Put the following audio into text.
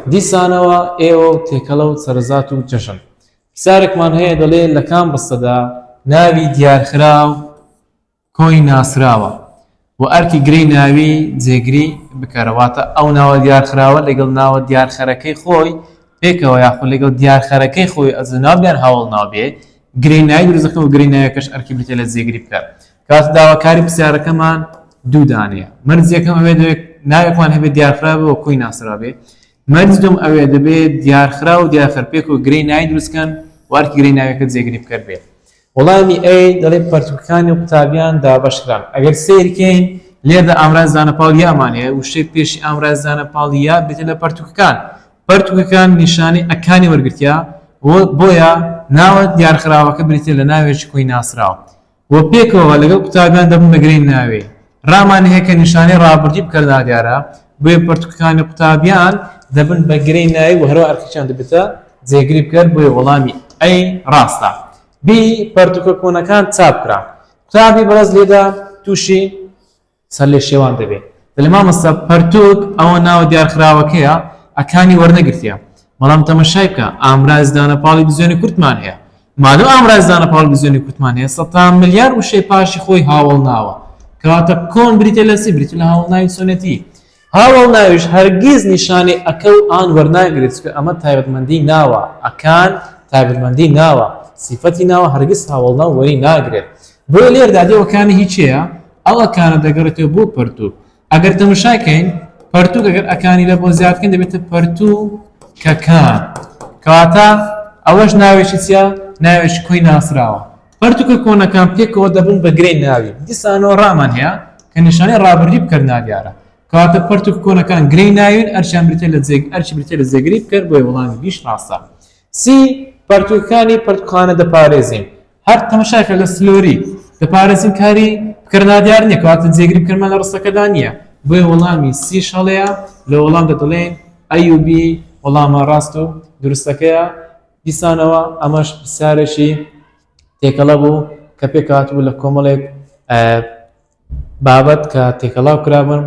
دیسانەوە ئێوە و تێکەڵە و سەرزات و جەژن پرسیارێکمان هەیە دەڵێ لە کام ڕستەدا ناوی دیارخراو کۆی ناسراوە و ئەرکی گرەی ناوی جێگری بکەرەواتە ئەو ناوە دیارخراوە لەگەڵ ناوە دیارخەرەکەی خۆی پێکەوە یاخود لەگەڵ دیارخەرەکەی خۆی ئەز ناویان هەوڵ نابێ گرەی ناوی دروستەکە و گرەی ناویەکەش ئەرکی بریتە لە جێگری بکات کاتە داواکاری پرسیارەکەمان دوو دانەیە مەرج یەکەم ئەوێ دەبێت ناوێکمان هەبێت دیارخرا بێ و کۆی ناسرا بێ مەرج دوم ئەوێ دەبێت دیارخرا و دیارخەرپێک و گرەی ناوی دروستکەن و ئەرکی گرەی ناویەکە جێگری بکەر بێت وەڵامی ئەی دەڵێ پەرتووکەکانی و قوتابیان دابەشکران ئەگەر سیرکەین لێرە ئامراز زانەپاڵیامان هەیە و شتێک پێشی ئامراز زانەپاڵیا بێتە لە پەرتووکەکان نیشانەی ئەکانی وەرگرتیا بۆیە ناوە دیارخراوەکە بریتە لە ناوێکی کۆی ناسراوە و پێکەوە لەگەڵ قوتابیان دەبوون بە گرەی ناوێ ڕامان هەیە کە نیشانەی ڕابردی بکەردا دیارە بۆیە پەرتووکەکانی قوتابیان دەبن بە گرەی ناوی و هەروە ئەرکیان دەبێتە جێگری بکەر بۆیە وەڵامی ئەی ڕاستە بی پەرتووکە کۆنەکان چاپ کرا قوتابی بەڕێز لێدا تووشی سەر لێ شێوان دەبێت دەڵێ مامۆستا پەرتووک ئەوە ناوە دیارخراوەکەیە ئەکانی وەرنەگرتیە بەڵام تەمەشای بکە ئامراز دانەپاڵی بزوێنی کورتمان هەیە مادەم ئامراز دانەپاڵی بزوێنی کورتمان هەیە 100 ملیار وشەی پاشی خۆی هاوڵ ناوە کەواتە کۆن بریتە لە سی بریتە لە هاوڵ ناوی سۆنەتی هاوڵ ناویش هەرگیز نیشانەی ئەکە و ئان وەرناگرێت کە ئەمە تایبەتمەندی ناوە ئەکان تایبەتمەندی ناوە سیفەتی ناوە هەرگیز هاوڵ ناو وەری ناگرێت بۆ لێردا دێوەکانی هیچیە ئەو ئەکانە دەگەڕێتەوە بۆ پەرتووک ئەگەر تەماشاکەین پەرتووک ئەگەر ئەکانی لە بۆ زیادکەن دەبێتە پەرتووکەکان کەواتە ئەوەش ناوێکی چیە ناوێکی کۆی ناسراوە پەرتووکە کۆنەکان پێکەوە دەبوون بە گرەی ناوی دیسانەوە ڕامان هەیە کە نیشانەی ڕابردی بکەرنا دیارە کەواتە پەرتووک کۆنەکان گرەی ناوین ئەرچیان بریتە لە ئەرچی بریتە لە جێگری بکرد بۆیە وەڵامی بیش ڕاستە سی پەرتووکەکانی پەرتووخانە دەپارێزین هەر تەماشاکە لە سلۆری دەپارێزین کاری بکردنا دیار نییە کەواتە جێگری بکردمان لە ڕستەکەدا نییە بۆیە وەڵامی سی شەڵەیە لە وەڵام دەدەڵێن ئەیوبی وەڵامە ڕاست و دروستەکەیە دیسانەوە ئەمەش پرسیارێکی تێکەڵە بوو کە پێکهاتبوو لە کۆمەڵێک بابەت کە تێکەڵاو کرابن